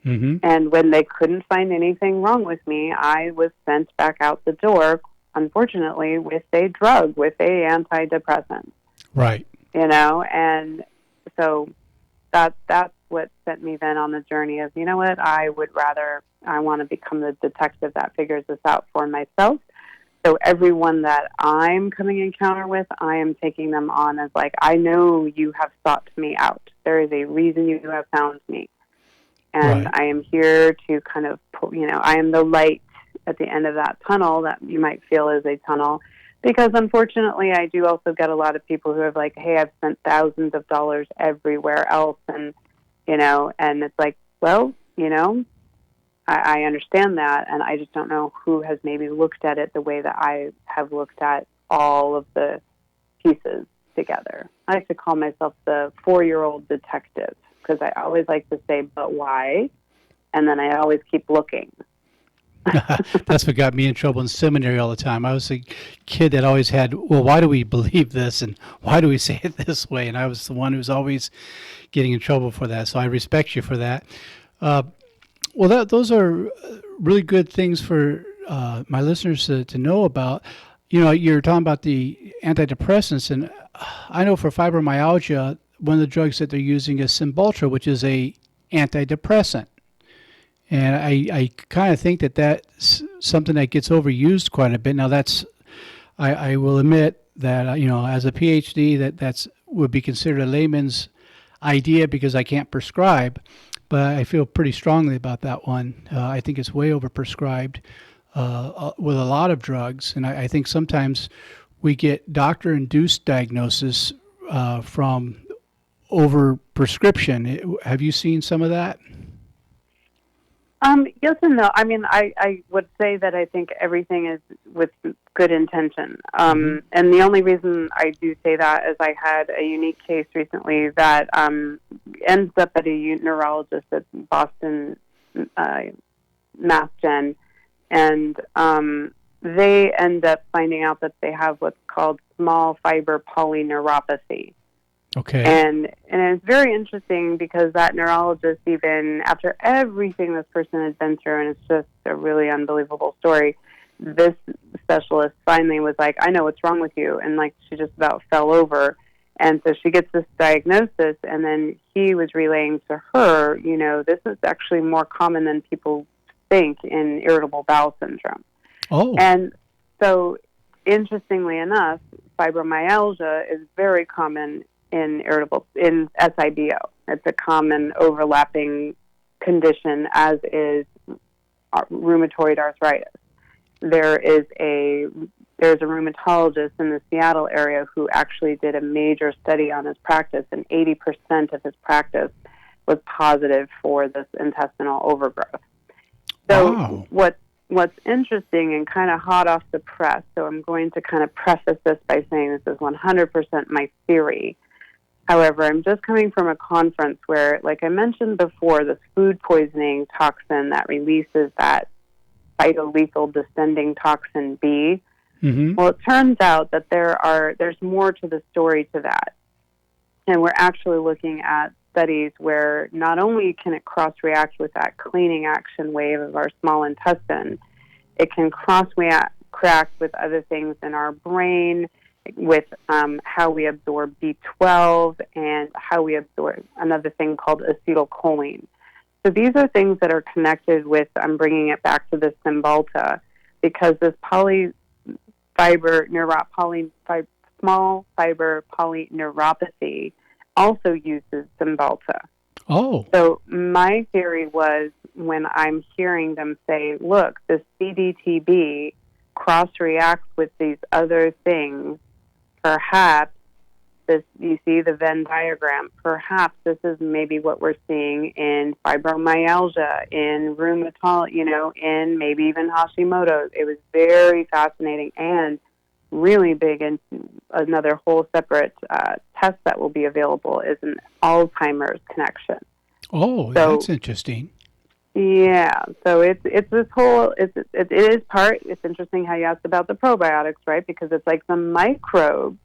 Mm-hmm. And when they couldn't find anything wrong with me, I was sent back out the door, unfortunately, with a drug, with a antidepressant. Right. You know, and so that's what sent me then on the journey of, you know what, I want to become the detective that figures this out for myself. So everyone that I'm coming encounter with, I am taking them on as like, I know you have sought me out. There is a reason you have found me. And Right. I am here to kind of, I am the light at the end of that tunnel that you might feel is a tunnel. Because unfortunately, I do also get a lot of people who have like, hey, I've spent thousands of dollars everywhere else. And, and it's like, well, I understand that. And I just don't know who has maybe looked at it the way that I have looked at all of the pieces together. I like to call myself the 4-year-old detective, because I always like to say, but why? And then I always keep looking. That's what got me in trouble in seminary all the time. I was a kid that always had, well, why do we believe this, and why do we say it this way? And I was the one who was always getting in trouble for that. So I respect you for that. Well, those are really good things for my listeners to know about. You're talking about the antidepressants, and I know for fibromyalgia, one of the drugs that they're using is Cymbalta, which is a antidepressant. And I kind of think that that's something that gets overused quite a bit. Now, I will admit that, as a PhD, that's would be considered a layman's idea because I can't prescribe, but I feel pretty strongly about that one. I think it's way overprescribed with a lot of drugs. And I think sometimes we get doctor-induced diagnosis from overprescription. Have you seen some of that? Yes and no. I mean, I would say that I think everything is with good intention. And the only reason I do say that is I had a unique case recently that ends up at a neurologist at Boston Mass Gen, and they end up finding out that they have what's called small fiber polyneuropathy. Okay. And it's very interesting because that neurologist, even after everything this person had been through, and it's just a really unbelievable story, this specialist finally was like, I know what's wrong with you. And like, she just about fell over. And so she gets this diagnosis, and then he was relaying to her, this is actually more common than people think in irritable bowel syndrome. Oh. And so interestingly enough, fibromyalgia is very common in SIBO. It's a common overlapping condition, as is rheumatoid arthritis. There's a rheumatologist in the Seattle area who actually did a major study on his practice, and 80% of his practice was positive for this intestinal overgrowth. So what's interesting and kind of hot off the press, so I'm going to kind of preface this by saying this is 100% my theory. However, I'm just coming from a conference where, like I mentioned before, this food poisoning toxin that releases that phytolethal descending toxin B. Mm-hmm. Well, it turns out that there's more to the story to that. And we're actually looking at studies where not only can it cross-react with that cleaning action wave of our small intestine, it can cross-react with other things in our brain, with how we absorb B12 and how we absorb another thing called acetylcholine. So these are things that are connected with, I'm bringing it back to this Cymbalta, because this small fiber polyneuropathy also uses Cymbalta. Oh. So my theory was, when I'm hearing them say, look, this CDTB cross-reacts with these other things, perhaps this, you see the Venn diagram, perhaps this is maybe what we're seeing in fibromyalgia, in rheumatology, in maybe even Hashimoto's. It was very fascinating. And really big and another whole separate test that will be available is an Alzheimer's connection. Oh, that's interesting. Yeah, so it's this whole it is part. It's interesting how you asked about the probiotics, right? Because it's like the microbe.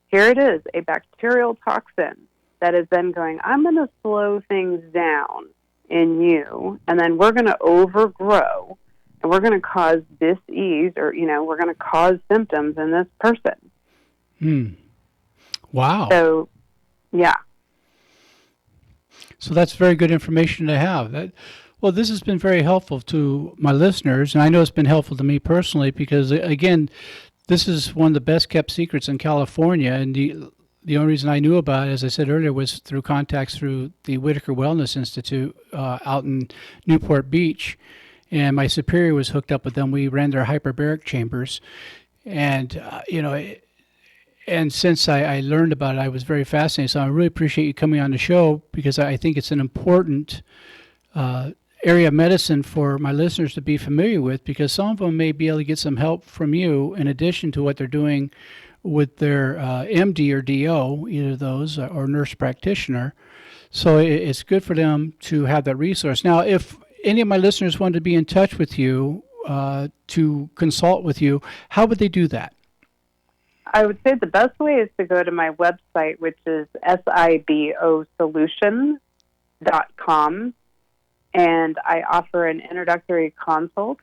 Here it is, a bacterial toxin that is then going, I'm going to slow things down in you, and then we're going to overgrow, and we're going to cause dis-ease, or we're going to cause symptoms in this person. Wow. So, yeah. So that's very good information to have. Well, this has been very helpful to my listeners, and I know it's been helpful to me personally because, again, this is one of the best kept secrets in California, and the only reason I knew about it, as I said earlier, was through contacts through the Whitaker Wellness Institute out in Newport Beach, and my superior was hooked up with them. We ran their hyperbaric chambers, and and since I learned about it, I was very fascinated. So I really appreciate you coming on the show because I think it's an important area of medicine for my listeners to be familiar with, because some of them may be able to get some help from you in addition to what they're doing with their MD or DO, either of those, or nurse practitioner. So it's good for them to have that resource. Now, if any of my listeners wanted to be in touch with you to consult with you, how would they do that? I would say the best way is to go to my website, which is sibosolutions.com, and I offer an introductory consult,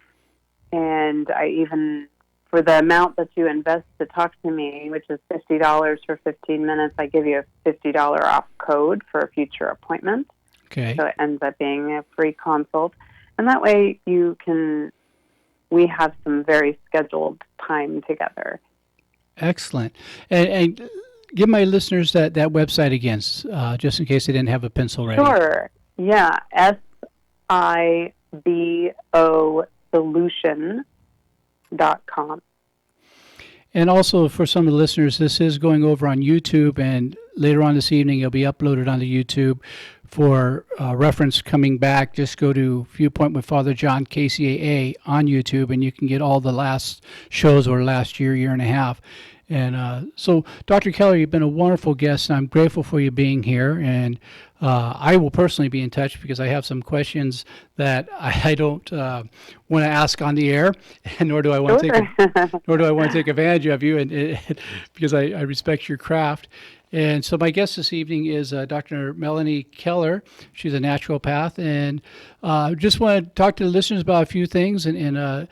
and I even, for the amount that you invest to talk to me, which is $50 for 15 minutes, I give you a $50 off code for a future appointment. Okay. So it ends up being a free consult, and that way we have some very scheduled time together. Excellent. And give my listeners that website again, just in case they didn't have a pencil ready. Sure. Yeah. sibosolution.com. And also for some of the listeners, this is going over on YouTube, and later on this evening it'll be uploaded onto YouTube. For reference coming back, just go to Viewpoint with Father John, KCAA, on YouTube, and you can get all the last shows over the last year and a half. And so, Dr. Keller, you've been a wonderful guest, and I'm grateful for you being here. And I will personally be in touch because I have some questions that I don't want to ask on the air, and nor do I want to take advantage of you, and because I respect your craft. And so my guest this evening is Dr. Melanie Keller. She's a naturopath, and just want to talk to the listeners about a few things. And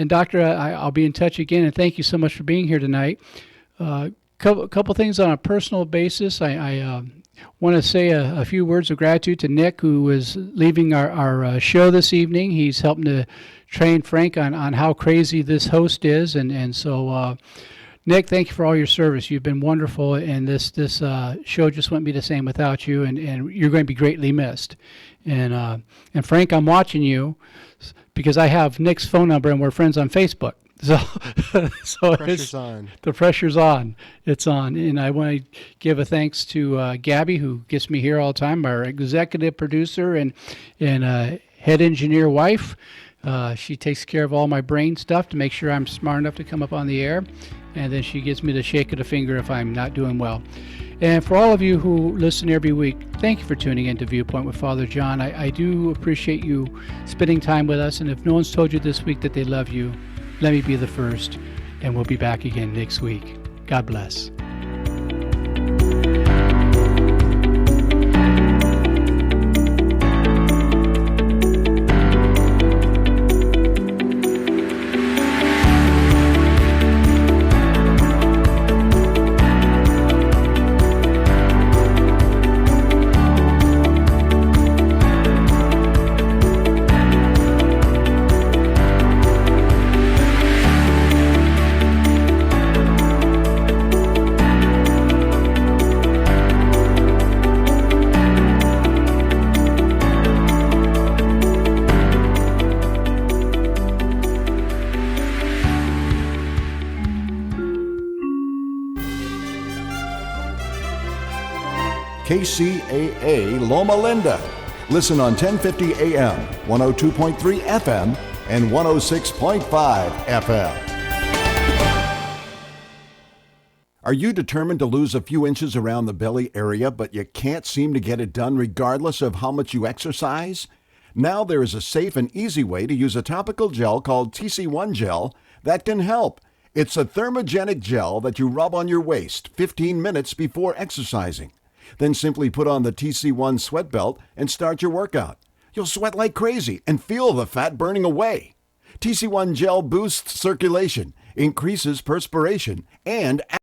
Doctor, I'll be in touch again. And thank you so much for being here tonight. Couple things on a personal basis. I want to say a few words of gratitude to Nick, who is leaving our show this evening. He's helping to train Frank on how crazy this host is, and so. Nick, thank you for all your service. You've been wonderful, and this show just wouldn't be the same without you, and you're going to be greatly missed. And Frank, I'm watching you because I have Nick's phone number, and we're friends on Facebook. So pressure's on. The pressure's on. It's on. And I want to give a thanks to Gabby, who gets me here all the time, our executive producer and head engineer wife. She takes care of all my brain stuff to make sure I'm smart enough to come up on the air. And then she gives me the shake of the finger if I'm not doing well. And for all of you who listen every week, thank you for tuning in to Viewpoint with Father John. I do appreciate you spending time with us. And if no one's told you this week that they love you, let me be the first. And we'll be back again next week. God bless. KCAA Loma Linda. Listen on 1050 AM, 102.3 FM, and 106.5 FM. Are you determined to lose a few inches around the belly area, but you can't seem to get it done regardless of how much you exercise? Now there is a safe and easy way to use a topical gel called TC1 Gel that can help. It's a thermogenic gel that you rub on your waist 15 minutes before exercising. Then simply put on the TC1 sweat belt and start your workout. You'll sweat like crazy and feel the fat burning away. TC1 Gel boosts circulation, increases perspiration, and